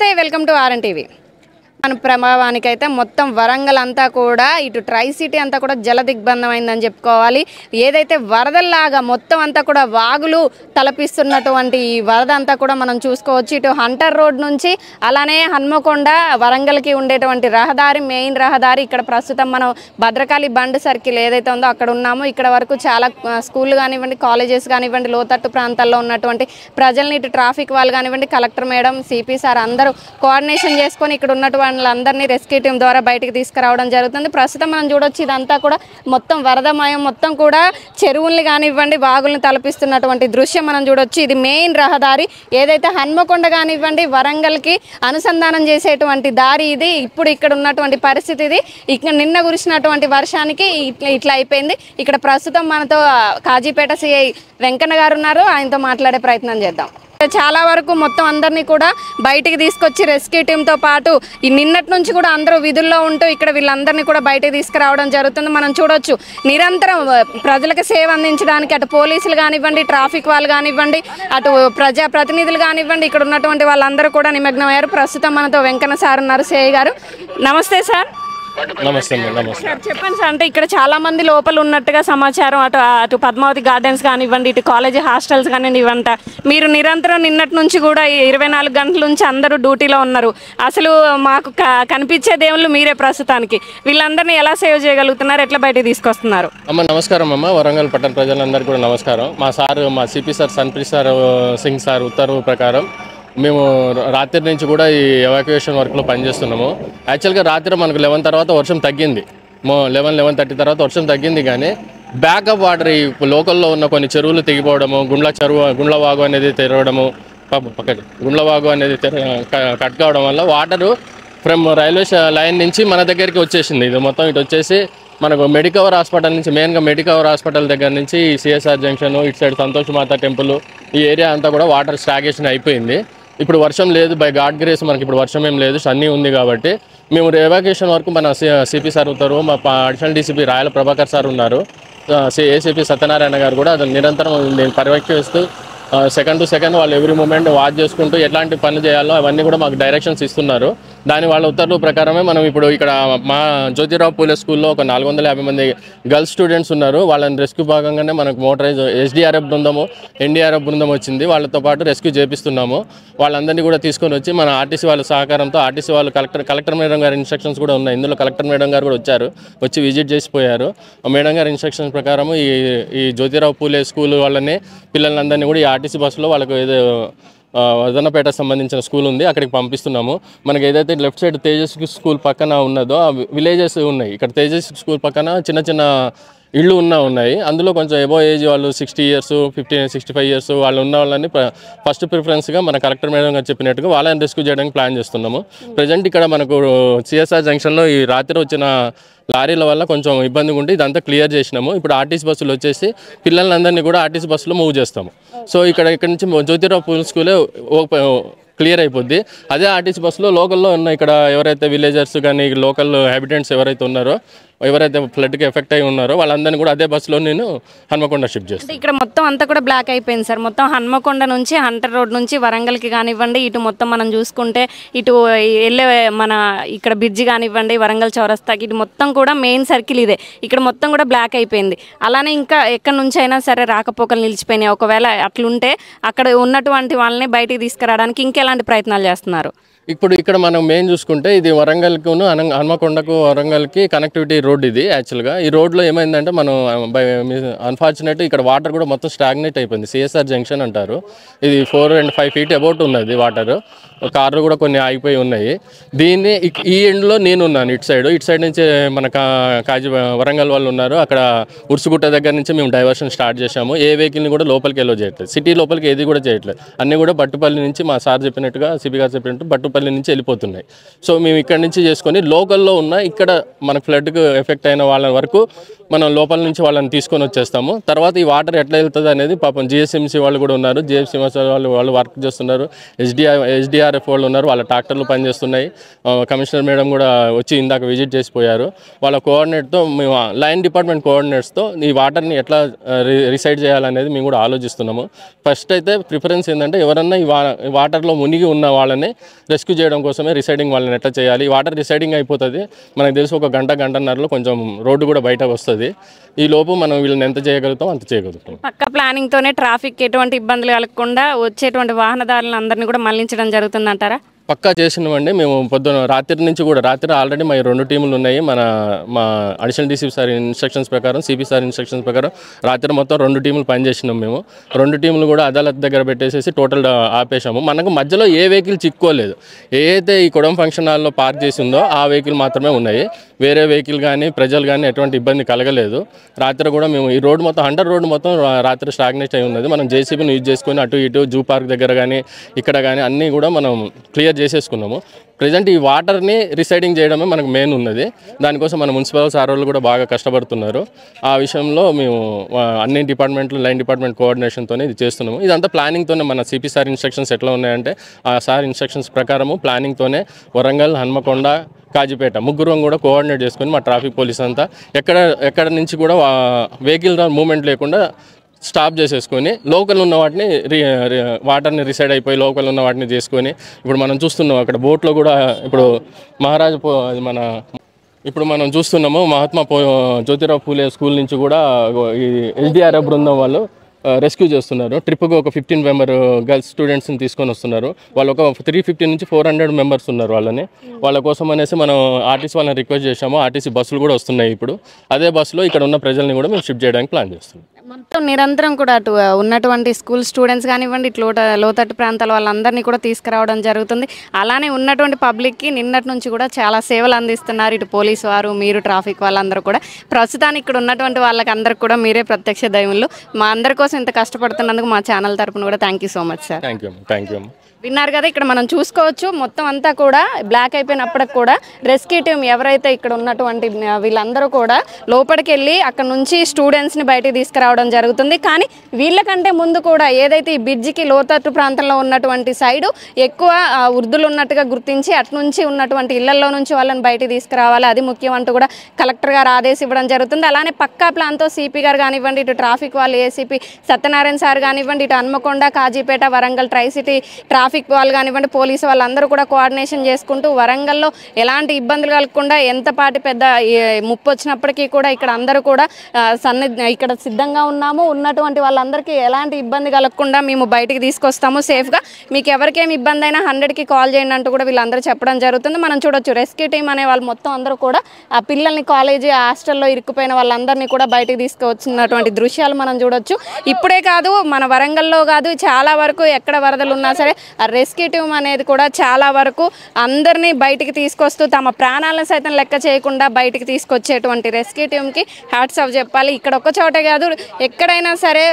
నమస్తే welcome to RN TV. మన ప్రభావానికైతే మొత్తం వరంగల్ అంతా కూడా ఇటు ట్రై సిటీ అంతా కూడా జల దిగ్బంధమైందని చెప్పుకోవాలి. ఏదైతే వరదల్లాగా మొత్తం అంతా కూడా వాగులు తలపిస్తున్నటువంటి ఈ వరద అంతా కూడా మనం చూసుకోవచ్చు. ఇటు హంటర్ రోడ్ నుంచి అలానే హన్మకొండ వరంగల్కి ఉండేటువంటి రహదారి, మెయిన్ రహదారి. ఇక్కడ ప్రస్తుతం మనం భద్రకాళి బండ్ సర్కిల్ ఏదైతే ఉందో అక్కడ ఉన్నాము. ఇక్కడ వరకు చాలా స్కూళ్ళు కానివ్వండి, కాలేజెస్ కానివ్వండి, లోతట్టు ప్రాంతాల్లో ఉన్నటువంటి ప్రజల్ని ఇటు ట్రాఫిక్ వాళ్ళు కానివ్వండి, కలెక్టర్ మేడం, సిపి సార్ అందరూ కోఆర్డినేషన్ చేసుకొని ఇక్కడ ఉన్నటువంటి వాళ్ళందరినీ రెస్క్యూ టీం ద్వారా బయటికి తీసుకురావడం జరుగుతుంది. ప్రస్తుతం మనం చూడొచ్చు ఇదంతా కూడా మొత్తం వరదమయం, మొత్తం కూడా చెరువుల్ని కానివ్వండి, వాగుల్ని తలపిస్తున్నటువంటి దృశ్యం మనం చూడొచ్చు. ఇది మెయిన్ రహదారి. ఏదైతే హన్మకొండ కానివ్వండి వరంగల్కి అనుసంధానం చేసేటువంటి దారి ఇది. ఇప్పుడు ఇక్కడ ఉన్నటువంటి పరిస్థితి ఇది. ఇక్కడ నిన్న కురిసినటువంటి వర్షానికి ఇట్లా అయిపోయింది. ఇక్కడ ప్రస్తుతం మనతో కాజీపేట సిఐ వెంకన్న గారు ఉన్నారు. ఆయనతో మాట్లాడే ప్రయత్నం చేద్దాం. చాలా వరకు మొత్తం అందరినీ కూడా బయటికి తీసుకొచ్చి రెస్క్యూ టీంతో పాటు ఈ నిన్నటి నుంచి కూడా అందరూ విధుల్లో ఉంటూ ఇక్కడ వీళ్ళందరినీ కూడా బయటికి తీసుకురావడం జరుగుతుంది. మనం చూడొచ్చు నిరంతరం ప్రజలకు సేవ అందించడానికి అటు పోలీసులు కానివ్వండి, ట్రాఫిక్ వాళ్ళు కానివ్వండి, అటు ప్రజా ప్రతినిధులు కానివ్వండి, ఇక్కడ ఉన్నటువంటి వాళ్ళందరూ కూడా నిమగ్నమయ్యారు. ప్రస్తుతం మనతో వెంకన్న సార్ ఉన్నారు. సిఐ గారు నమస్తే సార్. నమస్తే నమస్తే సార్ చెప్పండి సార్. అంటే ఇక్కడ చాలా మంది లోపల ఉన్నట్టుగా సమాచారం, అటు పద్మావతి గార్డెన్స్ కానివ్వండి, ఇటు కాలేజీ హాస్టల్స్ కానివ్వండి, ఇవంతా మీరు నిరంతరం నిన్నటి నుంచి కూడా 24 గంటల నుంచి అందరూ డ్యూటీలో ఉన్నారు. అసలు మాకు కనిపించే దేవుళ్ళు మీరే ప్రస్తుతానికి. వీళ్ళందరినీ ఎలా సేవ్ చేయగలుగుతున్నారు, ఎట్లా బయటకు తీసుకొస్తున్నారు? అమ్మ నమస్కారం అమ్మ. వరంగల్ పట్టణ ప్రజలందరికీ కూడా నమస్కారం. మా CP sir Sanpreet sir Singh sir ఉత్తర్వు ప్రకారం మేము రాత్రి నుంచి కూడా ఈ ఎవాక్యుయేషన్ వర్క్లో పనిచేస్తున్నాము. యాక్చువల్గా రాత్రి మనకు 11 తర్వాత వర్షం తగ్గింది. 11:30 తర్వాత వర్షం తగ్గింది. కానీ బ్యాకప్ వాటర్ ఈ లోకల్లో ఉన్న కొన్ని చెరువులు తెగిపోవడము, గుండ్లవాగు అనేది తెరవడము, గుండ్లవాగు అనేది కట్ కావడం వల్ల వాటరు ఫ్రమ్ రైల్వే లైన్ నుంచి మన దగ్గరికి వచ్చేసింది. ఇది మొత్తం ఇటు వచ్చేసి మనకు మెడికవర్ హాస్పిటల్ నుంచి, మెయిన్గా మెడికవర్ హాస్పిటల్ దగ్గర నుంచి సిఎస్ఆర్ జంక్షన్, ఇటు సైడ్ సంతోష్ మాత టెంపుల్, ఈ ఏరియా అంతా కూడా వాటర్ స్టాగేషన్ అయిపోయింది. ఇప్పుడు వర్షం లేదు, బై గాడ్ గ్రేస్ మనకి ఇప్పుడు వర్షం ఏం లేదు, సన్నీ ఉంది. కాబట్టి మేము ఎవాక్యుయేషన్ వరకు మన సిపి సార్ ఉత్తర్వు, మా అడిషనల్ డీసీపీ రాయల ప్రభాకర్ సార్ ఉన్నారు, ఏసీపీ సత్యనారాయణ గారు కూడా అది నిరంతరం నేను పర్యవేక్షిస్తూ సెకండ్ టు సెకండ్ వాళ్ళు ఎవ్రీ మూమెంట్ వాచ్ చేసుకుంటూ ఎట్లాంటి పనులు చేయాలో అవన్నీ కూడా మాకు డైరెక్షన్స్ ఇస్తున్నారు. దాని వాళ్ళ ఉత్తర్వుల ప్రకారమే మనం ఇప్పుడు ఇక్కడ మా జ్యోతిరావు పూలే స్కూల్లో ఒక 450 మంది గర్ల్స్ స్టూడెంట్స్ ఉన్నారు. వాళ్ళని రెస్క్యూ భాగంగానే మనకు మోటరైజ్ ఎస్డీఆర్ఎఫ్ బృందము, ఎన్డీఆర్ఎఫ్ బృందం వచ్చింది. వాళ్ళతో పాటు రెస్క్యూ చేపిస్తున్నాము. వాళ్ళందరినీ కూడా తీసుకొని వచ్చి మన ఆర్టీసీ వాళ్ళ సహకారంతో, ఆర్టీసీ వాళ్ళు కలెక్టర్ మేడం గారి ఇన్స్ట్రక్షన్స్ కూడా ఉన్నాయి. ఇందులో కలెక్టర్ మేడం గారు కూడా వచ్చి విజిట్ చేసిపోయారు. మేడం గారి ఇన్స్ట్రక్షన్స్ ప్రకారం ఈ జ్యోతిరావు పూలే స్కూల్ వాళ్ళని పిల్లలందరినీ కూడా ఈ ఆర్టీసీ బస్సులో వాళ్ళకు ఏదో వదనపేట సంబంధించిన స్కూల్ ఉంది, అక్కడికి పంపిస్తున్నాము. మనకి ఏదైతే లెఫ్ట్ సైడ్ తేజస్ స్కూల్ పక్కన ఉన్నదో ఆ విలేజెస్ ఉన్నాయి. ఇక్కడ తేజస్ స్కూల్ పక్కన చిన్న చిన్న ఇళ్ళు ఉన్నాయి. అందులో కొంచెం ఎబో ఏజ్ వాళ్ళు 60 ఇయర్స్, 65 ఇయర్స్ వాళ్ళు ఉన్న వాళ్ళని ఫస్ట్ ప్రిఫరెన్స్గా మన కలెక్టర్ మేడం గారు చెప్పినట్టుగా వాళ్ళని రెస్క్యూ చేయడానికి ప్లాన్ చేస్తున్నాము. ప్రజెంట్ ఇక్కడ మనకు సిఎస్ఆర్ జంక్షన్లో ఈ రాత్రి వచ్చిన లారీల వల్ల కొంచెం ఇబ్బందిగా ఉండి ఇదంతా క్లియర్ చేసినాము. ఇప్పుడు ఆర్టీసీ బస్సులు వచ్చేసి పిల్లలందరినీ కూడా ఆర్టీసీ బస్సులో మూవ్ చేస్తాము. సో ఇక్కడ నుంచి జ్యోతిరావు పూల్ స్కూలే క్లియర్ అయిపోద్ది. అదే ఆర్టీసీ బస్సులో లోకల్లో ఉన్న ఇక్కడ ఎవరైతే విలేజర్స్ కానీ లోకల్ హ్యాబిటెంట్స్ ఎవరైతే ఉన్నారో, ఎవరైతే ఫ్లడ్కి ఎఫెక్ట్ అయి ఉన్నారో వాళ్ళందరినీ కూడా అదే బస్సులో నేను హన్మకొండ షిఫ్ట్ చేస్తాను. ఇక్కడ మొత్తం అంతా కూడా బ్లాక్ అయిపోయింది సార్. మొత్తం హన్మకొండ నుంచి హంటర్ రోడ్ నుంచి వరంగల్కి కానివ్వండి, ఇటు మొత్తం మనం చూసుకుంటే ఇటు వెళ్ళే మన ఇక్కడ బ్రిడ్జి కానివ్వండి, వరంగల్ చౌరస్తాకి ఇటు మొత్తం కూడా మెయిన్ సర్కిల్ ఇదే. ఇక్కడ మొత్తం కూడా బ్లాక్ అయిపోయింది. అలానే ఇంకా ఎక్కడి నుంచి అయినా సరే రాకపోకలు నిలిచిపోయినాయి. ఒకవేళ అట్లుంటే అక్కడ ఉన్నటువంటి వాళ్ళని బయటికి తీసుకురావడానికి ఇంకెలాంటి ప్రయత్నాలు చేస్తున్నారు? ఇప్పుడు ఇక్కడ మనం మెయిన్ చూసుకుంటే ఇది వరంగల్కును హన్మకొండకు వరంగల్కి కనెక్టివిటీ రోడ్ ఇది. యాక్చువల్గా ఈ రోడ్లో ఏమైందంటే మనం అన్ఫార్చునేట్ ఇక్కడ వాటర్ కూడా మొత్తం స్టాగ్నేట్ అయిపోయింది. సిఎస్ఆర్ జంక్షన్ అంటారు. ఇది 4 and 5 feet అబౌట్ ఉన్నది వాటర్. కార్లు కూడా కొన్ని ఆగిపోయి ఉన్నాయి. దీన్ని ఈ ఎండ్లో నేనున్నాను, ఇటు సైడ్ నుంచి మన వరంగల్ వాళ్ళు ఉన్నారు. అక్కడ ఉర్సుగుట్ట దగ్గర నుంచి మేము డైవర్షన్ స్టార్ట్ చేసాము. ఏ వెహికల్ని కూడా లోపలికి ఎలో చేయట్లేదు, సిటీ లోపలికి ఏది కూడా చేయట్లేదు. అన్నీ కూడా బట్టుపల్లి నుంచి మా సార్ చెప్పినట్టుగా, సిపి గారు చెప్పినట్టు బట్టుపల్లి నుంచి వెళ్ళిపోతున్నాయి. సో మేము ఇక్కడ నుంచి చేసుకొని లోకల్లో ఉన్న ఇక్కడ మన ఫ్లడ్కి ఎఫెక్ట్ అయిన వాళ్ళ వరకు మనం లోపల నుంచి వాళ్ళని తీసుకొని వచ్చేస్తాము. తర్వాత ఈ వాటర్ ఎట్లా వెళ్తుంది అనేది పాపం జిహెచ్ఎంసీ వాళ్ళు కూడా ఉన్నారు, జిహెచ్ఎంసీ వాళ్ళు వర్క్ చేస్తున్నారు, ఎస్డిఆర్ఎఫ్ వాళ్ళు ఉన్నారు, వాళ్ళ ట్రాక్టర్లు పనిచేస్తున్నాయి. కమిషనర్ మేడం కూడా వచ్చి ఇందాక విజిట్ చేసిపోయారు. వాళ్ళ కోఆర్డినేట్తో మేము లైన్ డిపార్ట్మెంట్ కోఆర్డినేట్స్తో ఈ వాటర్ని ఎట్లా రిసైడ్ చేయాలనేది మేము కూడా ఆలోచిస్తున్నాము. ఫస్ట్ అయితే ప్రిఫరెన్స్ ఏంటంటే ఎవరన్నా ఈ వాటర్లో మునిగి ఉన్న వాళ్ళని రెస్క్యూ చేయడం కోసమే రిసైడింగ్ వాళ్ళని ఎట్లా చేయాలి. ఈ వాటర్ రిసైడింగ్ అయిపోతుంది మనకు తెలిసి ఒక గంటన్నరలో కొంచెం రోడ్డు కూడా బయటకు వస్తుంది. ఈ లోపు మనం వీళ్ళని ఎంత చేయగలుగుతాం అంత చేయగలుగుతాం. పక్క ప్లానింగ్తోనే ట్రాఫిక్ ఎటువంటి ఇబ్బందులు కలగకుండా వచ్చేటువంటి వాహనదారులను అందరినీ కూడా మళ్లించడం జరుగుతుందంటారా? పక్కా చేసినామండి. మేము పొద్దున రాత్రి నుంచి కూడా రాత్రి ఆల్రెడీ మా 2 టీములు ఉన్నాయి. మా అడిషనల్ డీసీ సార్ ఇన్స్ట్రక్షన్స్ ప్రకారం, సిపి సార్ ఇన్స్ట్రక్షన్స్ ప్రకారం రాత్రి మొత్తం 2 టీములు పనిచేసినాం. మేము 2 టీములు కూడా అదాలత్ దగ్గర పెట్టేసేసి టోటల్ ఆపేసాము. మనకు మధ్యలో ఏ వెహికల్ చిక్కోలేదు. ఏదైతే ఈ కొడం ఫంక్షన్ హాల్లో పార్క్ చేసి ఉందో ఆ వెహికల్ మాత్రమే ఉన్నాయి. వేరే వెహికల్ కానీ ప్రజలు కానీ ఎటువంటి ఇబ్బంది కలగలేదు. రాత్రి కూడా మేము ఈ రోడ్డు మొత్తం 100 రోడ్డు మొత్తం రాత్రి స్టాగ్నేట్ అయి ఉన్నది. మనం జేసీబీని యూజ్ చేసుకొని అటు ఇటు జూ పార్క్ దగ్గర కానీ ఇక్కడ కానీ అన్నీ కూడా మనం క్లియర్ చేసేసుకున్నాము. ప్రజెంట్ ఈ వాటర్ని రిసైడింగ్ చేయడమే మనకు మెయిన్ ఉన్నది. దానికోసం మన మున్సిపల్ సార్ వాళ్ళు కూడా బాగా కష్టపడుతున్నారు. ఆ విషయంలో మేము అన్ని డిపార్ట్మెంట్లు లైన్ డిపార్ట్మెంట్ కోఆర్డినేషన్తోనే ఇది చేస్తున్నాము. ఇదంతా ప్లానింగ్తోనే మన సిపి సార్ ఇన్స్ట్రక్షన్స్ ఎట్లా ఉన్నాయంటే ఆ సార్ ఇన్స్ట్రక్షన్స్ ప్రకారము ప్లానింగ్తోనే వరంగల్, హన్మకొండ, కాజీపేట ముగ్గురం కూడా కోఆర్డినేట్ చేసుకొని మా ట్రాఫిక్ పోలీస్ అంతా ఎక్కడ నుంచి కూడా వెహికల్ మూవ్మెంట్ లేకుండా స్టాప్ చేసేసుకొని లోకల్ ఉన్న వాటిని వాటర్ని రిసైడ్ అయిపోయి లోకల్ ఉన్న వాటిని చేసుకొని ఇప్పుడు మనం చూస్తున్నాం అక్కడ బోట్లో కూడా ఇప్పుడు ఇప్పుడు మనం చూస్తున్నాము మహాత్మా జ్యోతిరావు పూలే స్కూల్ నుంచి కూడా ఈ ఎస్డిఆర్ఎఫ్ బృందం వాళ్ళు రెస్క్యూ చేస్తున్నారు. ట్రిప్కి ఒక 15 మెంబర్ గర్ల్స్ స్టూడెంట్స్ని తీసుకొని వస్తున్నారు. వాళ్ళు ఒక 350 నుంచి 400 మెంబర్స్ ఉన్నారు. వాళ్ళ కోసం అనేసి మనం ఆర్టీసీ వాళ్ళని రిక్వెస్ట్ చేశాము. ఆర్టీసీ బస్సులు కూడా వస్తున్నాయి. ఇప్పుడు అదే బస్సులో ఇక్కడ ఉన్న ప్రజల్ని కూడా మేము షిఫ్ట్ చేయడానికి ప్లాన్ చేస్తున్నాం. మొత్తం నిరంతరం కూడా అటు ఉన్నటువంటి స్కూల్ స్టూడెంట్స్ కానివ్వండి, ఇటు లోతట్టు ప్రాంతాల వాళ్ళందరినీ కూడా తీసుకురావడం జరుగుతుంది. అలానే ఉన్నటువంటి పబ్లిక్కి నిన్నటి నుంచి కూడా చాలా సేవలు అందిస్తున్నారు. ఇటు పోలీసు వారు, మీరు ట్రాఫిక్ వాళ్ళందరూ కూడా. ప్రస్తుతానికి ఇక్కడ ఉన్నటువంటి వాళ్ళకి అందరికి కూడా మీరే ప్రత్యక్ష దైవంలు. మా అందరి కోసం ఇంత కష్టపడుతున్నందుకు మా ఛానల్ తరపున కూడా thank you so much sir. Thank you. విన్నారు కదా, ఇక్కడ మనం చూసుకోవచ్చు మొత్తం అంతా కూడా బ్లాక్ అయిపోయినప్పటికి కూడా రెస్క్యూ టీం ఎవరైతే ఇక్కడ ఉన్నటువంటి వీళ్ళందరూ కూడా లోపలికి వెళ్ళి అక్కడ నుంచి స్టూడెంట్స్ని బయటికి తీసుకురావడం జరుగుతుంది. కానీ వీళ్ళకంటే ముందు కూడా ఏదైతే ఈ బ్రిడ్జికి లోతట్టు ప్రాంతంలో ఉన్నటువంటి సైడు ఎక్కువ వృద్ధులు ఉన్నట్టుగా గుర్తించి అటు నుంచి ఉన్నటువంటి ఇళ్లలో నుంచి వాళ్ళని బయటికి తీసుకురావాలి, అది ముఖ్యం అంటూ కూడా కలెక్టర్ గారు ఆదేశం ఇవ్వడం జరుగుతుంది. అలానే పక్కా ప్లాన్తో సిపి గారు కానివ్వండి, ఇటు ట్రాఫిక్ వాళ్ళు ఏసీపీ సత్యనారాయణ సార్ కానివ్వండి, ఇటు Hanamkonda, Kazipet, Warangal try city traffic వాళ్ళు కానివ్వండి, పోలీసు వాళ్ళందరూ కూడా కోఆర్డినేషన్ చేసుకుంటూ వరంగల్లో ఎలాంటి ఇబ్బందులు కలగకుండా ఎంతపాటి పెద్ద ముప్పు వచ్చినప్పటికీ కూడా ఇక్కడ అందరూ కూడా ఇక్కడ సిద్ధంగా ఉన్నాము. ఉన్నటువంటి వాళ్ళందరికీ ఎలాంటి ఇబ్బంది కలగకుండా మేము బయటికి తీసుకొస్తాము సేఫ్గా. మీకు ఎవరికేమి ఇబ్బంది అయినా 100కి కాల్ చేయండి అంటూ కూడా వీళ్ళందరూ చెప్పడం జరుగుతుంది. మనం చూడొచ్చు రెస్క్యూ టీం అనే వాళ్ళు మొత్తం అందరూ కూడా ఆ పిల్లల్ని కాలేజీ హాస్టల్లో ఇరుక్కుపోయిన వాళ్ళందరినీ కూడా బయటికి తీసుకువచ్చినటువంటి దృశ్యాలు మనం చూడొచ్చు. ఇప్పుడే కాదు, మన వరంగల్లో కాదు, చాలా వరకు ఎక్కడ వరదలు ఉన్నా సరే ఆ రెస్క్యూ టీం అనేది కూడా చాలా వరకు అందరినీ బయటికి తీసుకొస్తూ తమ ప్రాణాలను సైతం లెక్క చేయకుండా బయటికి తీసుకొచ్చేటువంటి రెస్క్యూ టీంకి హ్యాట్స్ ఆఫ్ చెప్పాలి. ఇక్కడ ఒక్క చోటే కాదు, ఎక్కడైనా సరే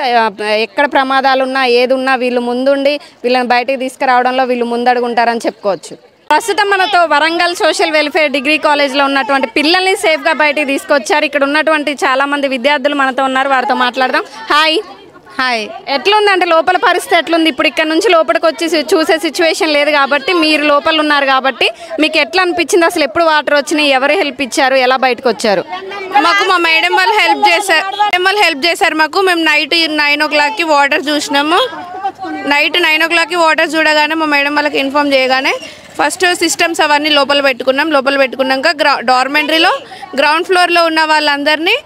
ఎక్కడ ప్రమాదాలు ఉన్నా ఏది ఉన్నా వీళ్ళు ముందుండి వీళ్ళని బయటికి తీసుకురావడంలో వీళ్ళు ముందడుగుంటారని చెప్పుకోవచ్చు. ప్రస్తుతం మనతో వరంగల్ సోషల్ వెల్ఫేర్ డిగ్రీ కాలేజ్లో ఉన్నటువంటి పిల్లల్ని సేఫ్గా బయటికి తీసుకొచ్చారు. ఇక్కడ ఉన్నటువంటి చాలామంది విద్యార్థులు మనతో ఉన్నారు, వారితో మాట్లాడదాం. హాయ్. ఎట్లుందంటే లోపల పరిస్థితి ఎట్లుంది? ఇప్పుడు ఇక్కడ నుంచి లోపలికి వచ్చి చూసే సిచ్యువేషన్ లేదు కాబట్టి మీరు లోపల ఉన్నారు కాబట్టి మీకు ఎట్లా అనిపించింది? అసలు ఎప్పుడు వాటర్ వచ్చినాయి, ఎవరు హెల్ప్ ఇచ్చారు, ఎలా బయటకు వచ్చారు? మాకు మా మేడం వాళ్ళు హెల్ప్ చేశారు. మాకు మేము నైట్ 9 o'clockకి వాటర్ చూసినాము. నైట్ 9 o'clockకి వాటర్ చూడగానే మా మేడం వాళ్ళకి ఇన్ఫామ్ చేయగానే ఫస్ట్ సిస్టమ్స్ అవన్నీ లోపల పెట్టుకున్నాక డార్మెంటరీలో గ్రౌండ్ ఫ్లోర్లో ఉన్న వాళ్ళందరినీ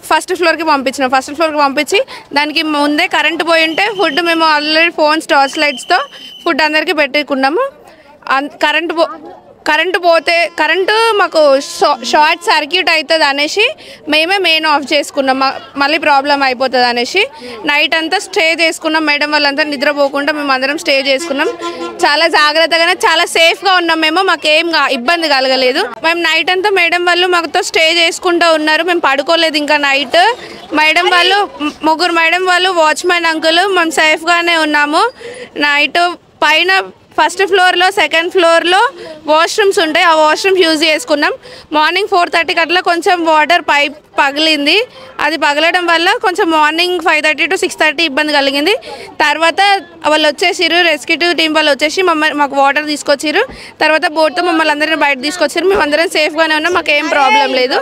ఫస్ట్ ఫ్లోర్కి పంపించి దానికి ముందే కరెంటు పోయి ఉంటే ఫుడ్ మేము ఆల్రెడీ ఫోన్స్ టార్చ్ లైట్స్తో ఫుడ్ అందరికీ పెట్టుకున్నాము. కరెంటు మాకు షార్ట్ సర్క్యూట్ అవుతుంది అనేసి మేమే మెయిన్ ఆఫ్ చేసుకున్నాం, మళ్ళీ ప్రాబ్లం అయిపోతుంది అనేసి నైట్ అంతా స్టే చేసుకున్నాం. మేడం వాళ్ళంతా నిద్రపోకుండా మేము అందరం స్టే చేసుకున్నాం. చాలా జాగ్రత్తగానే చాలా సేఫ్గా ఉన్నాం. మాకేం ఇబ్బంది కలగలేదు. మేము నైట్ అంతా మేడం వాళ్ళు మాతో స్టే చేసుకుంటూ ఉన్నారు. మేము పడుకోలేదు ఇంకా నైట్. ముగ్గురు మేడం వాళ్ళు వాచ్మెన్ అంకుల్ మేము సేఫ్గానే ఉన్నాము. నైట్ ఫస్ట్ ఫ్లోర్లో సెకండ్ ఫ్లోర్లో వాష్రూమ్స్ ఉంటాయి. ఆ వాష్రూమ్స్ యూజ్ చేసుకున్నాం. మార్నింగ్ 4:30కి అట్లా కొంచెం వాటర్ పైప్ పగిలింది. అది పగలడం వల్ల కొంచెం మార్నింగ్ 5:30 to 6:30 ఇబ్బంది కలిగింది. తర్వాత వాళ్ళు వచ్చేసిరు, రెస్క్యూ టీం వాళ్ళు వచ్చేసి మాకు వాటర్ తీసుకొచ్చిరు. తర్వాత బోట్తో మమ్మల్ని అందరినీ బయట తీసుకొచ్చారు. మేము అందరం సేఫ్గానే ఉన్నాం, మాకు ఏం ప్రాబ్లం లేదు.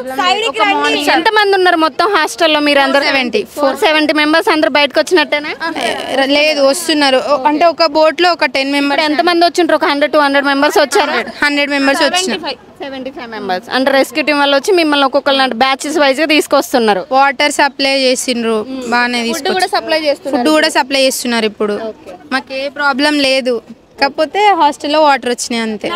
ఎంతమంది ఉన్నారు మొత్తం హాస్టల్లో మీరు అందరూ? 70 మెంబర్స్ అందరూ బయటకు వచ్చినట్టేనా? లేదు, వస్తున్నారు. అంటే ఒక బోట్లో ఒక 10 మెంబర్స్. ఎంతమంది వచ్చిండ్రు? ఒక 100-200 మెంబర్స్ వచ్చారు. 100 మెంబర్స్ వచ్చినారు. 75 మెంబర్స్ అంటే రెస్క్యూ టీం వాళ్ళు వచ్చి మిమ్మల్ని ఒక్కొక్కరు బ్యాచెస్ వైజ్ గా తీసుకొస్తున్నారు. వాటర్ సప్లై చేసిండ్రు, బాగానే తీసుకొచ్చి ఫుడ్ కూడా సప్లై చేస్తున్నారు. ఇప్పుడు మాకు ఏ ప్రాబ్లం లేదు, కాకపోతే హాస్టల్లో వాటర్ వచ్చినాయి అంతే.